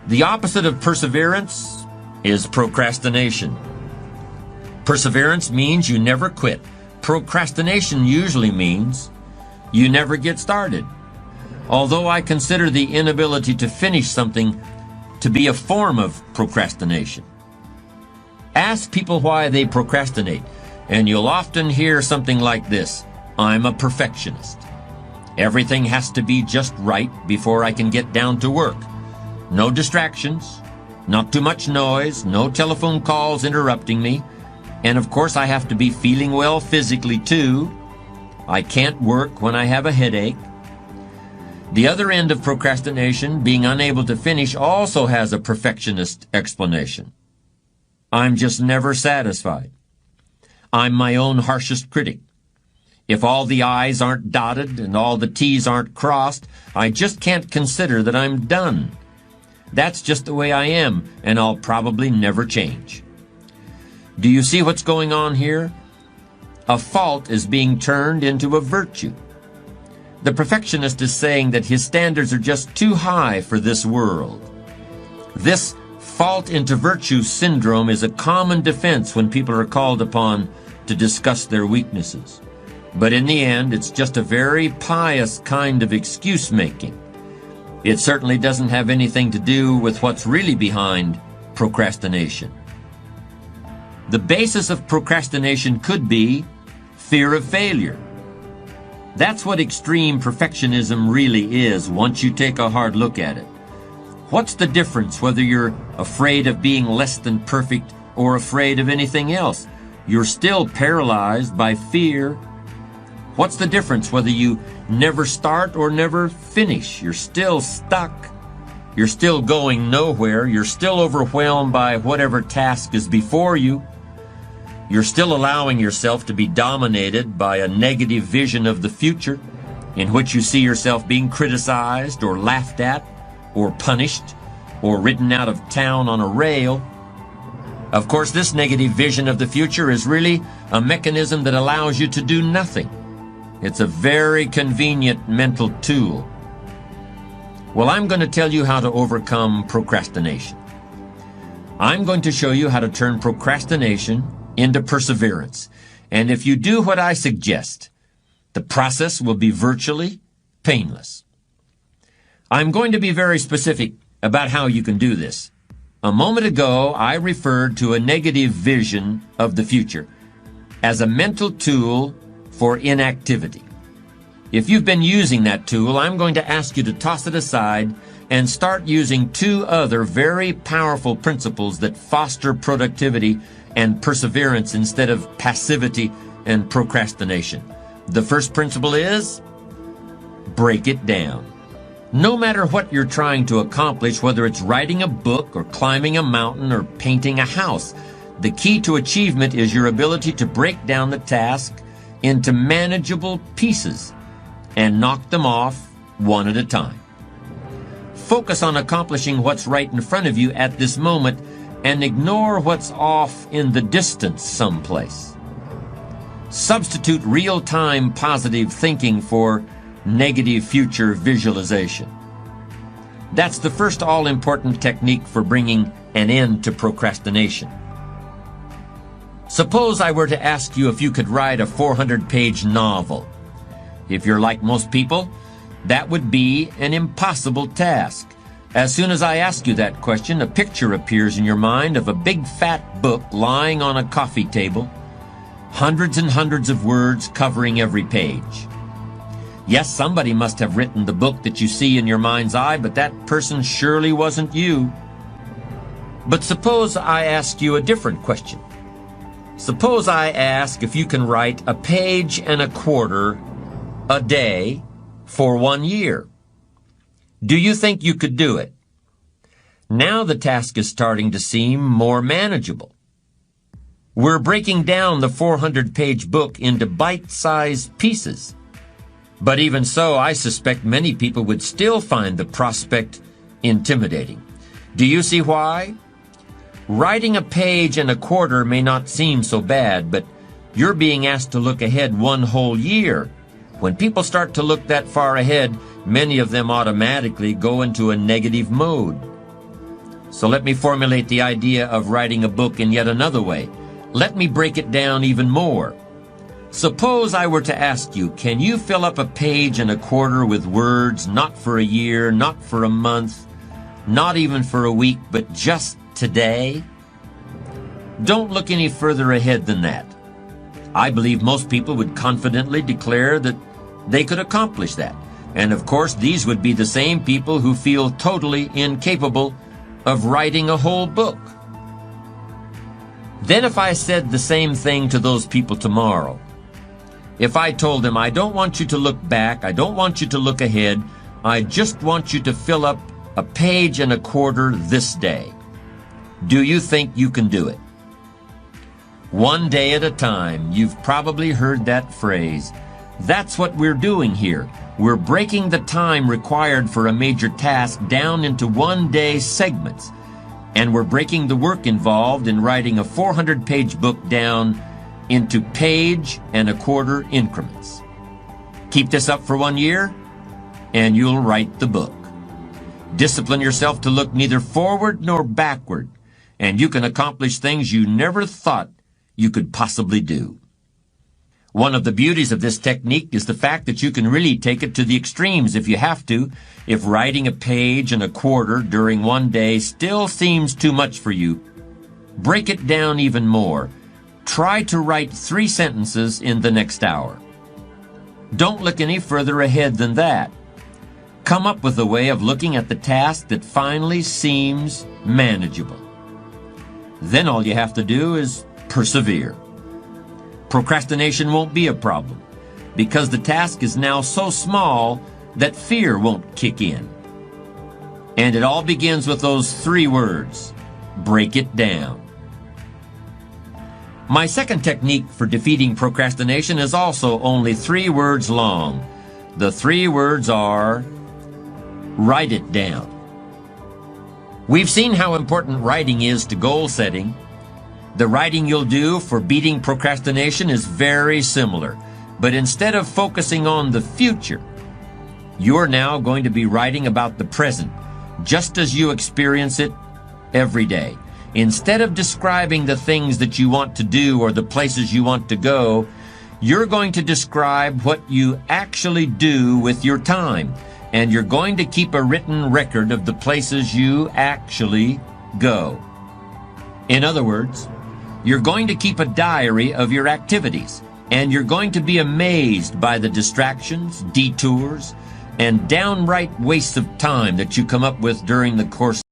The opposite of perseverance is procrastination. Perseverance means you never quit. Procrastination usually means you never get started. Although I consider the inability to finish something to be a form of procrastination. Ask people why they procrastinate, and you'll often hear something like this: I'm a perfectionist. Everything has to be just right before I can get down to work. No distractions, not too much noise, no telephone calls interrupting me, and of course I have to be feeling well physically too. I can't work when I have a headache. The other end of procrastination, being unable to finish, also has a perfectionist explanation. I'm just never satisfied. I'm my own harshest critic. If all the I's aren't dotted and all the T's aren't crossed, I just can't consider that I'm done. That's just the way I am, and I'll probably never change. Do you see what's going on here? A fault is being turned into a virtue. The perfectionist is saying that his standards are just too high for this world. This fault into virtue syndrome is a common defense when people are called upon to discuss their weaknesses. But in the end, it's just a very pious kind of excuse-making. It certainly doesn't have anything to do with what's really behind procrastination. The basis of procrastination could be fear of failure. That's what extreme perfectionism really is once you take a hard look at it. What's the difference whether you're afraid of being less than perfect or afraid of anything else? You're still paralyzed by fear. What's the difference whether you never start or never finish? You're still stuck. You're still going nowhere. You're still overwhelmed by whatever task is before you. You're still allowing yourself to be dominated by a negative vision of the future in which you see yourself being criticized or laughed at or punished or ridden out of town on a rail. Of course, this negative vision of the future is really a mechanism that allows you to do nothing. It's a very convenient mental tool. Well, I'm going to tell you how to overcome procrastination. I'm going to show you how to turn procrastination into perseverance. And if you do what I suggest, the process will be virtually painless. I'm going to be very specific about how you can do this. A moment ago, I referred to a negative vision of the future as a mental tool for inactivity. If you've been using that tool, I'm going to ask you to toss it aside and start using two other very powerful principles that foster productivity and perseverance instead of passivity and procrastination. The first principle is break it down. No matter what you're trying to accomplish, whether it's writing a book or climbing a mountain or painting a house, the key to achievement is your ability to break down the task into manageable pieces and knock them off one at a time. Focus on accomplishing what's right in front of you at this moment and ignore what's off in the distance someplace. Substitute real-time positive thinking for negative future visualization. That's the first all-important technique for bringing an end to procrastination. Suppose I were to ask you if you could write a 400-page novel. If you're like most people, that would be an impossible task. As soon as I ask you that question, a picture appears in your mind of a big fat book lying on a coffee table, hundreds and hundreds of words covering every page. Yes, somebody must have written the book that you see in your mind's eye, but that person surely wasn't you. But suppose I ask you a different question. Suppose I ask if you can write a page and a quarter a day for 1 year. Do you think you could do it? Now the task is starting to seem more manageable. We're breaking down the 400-page book into bite-sized pieces. But even so, I suspect many people would still find the prospect intimidating. Do you see why? Writing a page and a quarter may not seem so bad, but you're being asked to look ahead 1 whole year. When people start to look that far ahead, many of them automatically go into a negative mode. So let me formulate the idea of writing a book in yet another way. Let me break it down even more. Suppose I were to ask you, can you fill up a page and a quarter with words not for a year, not for a month, not even for a week, but just today? Don't look any further ahead than that. I believe most people would confidently declare that they could accomplish that. And of course, these would be the same people who feel totally incapable of writing a whole book. Then if I said the same thing to those people tomorrow, if I told them, I don't want you to look back, I don't want you to look ahead, I just want you to fill up a page and a quarter this day, do you think you can do it? One day at a time. You've probably heard that phrase. That's what we're doing here. We're breaking the time required for a major task down into one-day segments, and we're breaking the work involved in writing a 400-page book down into page and a quarter increments. Keep this up for 1 year, and you'll write the book. Discipline yourself to look neither forward nor backward, and you can accomplish things you never thought you could possibly do. One of the beauties of this technique is the fact that you can really take it to the extremes if you have to. If writing a page and a quarter during one day still seems too much for you, break it down even more. Try to write 3 sentences in the next hour. Don't look any further ahead than that. Come up with a way of looking at the task that finally seems manageable. Then all you have to do is persevere. Procrastination won't be a problem because the task is now so small that fear won't kick in. And it all begins with those 3 words: break it down. My second technique for defeating procrastination is also only 3 words long. The 3 words are: write it down. We've seen how important writing is to goal setting. The writing you'll do for beating procrastination is very similar, but instead of focusing on the future, you're now going to be writing about the present, just as you experience it every day. Instead of describing the things that you want to do or the places you want to go, you're going to describe what you actually do with your time, and you're going to keep a written record of the places you actually go. In other words, you're going to keep a diary of your activities, and you're going to be amazed by the distractions, detours, and downright wastes of time that you come up with during the course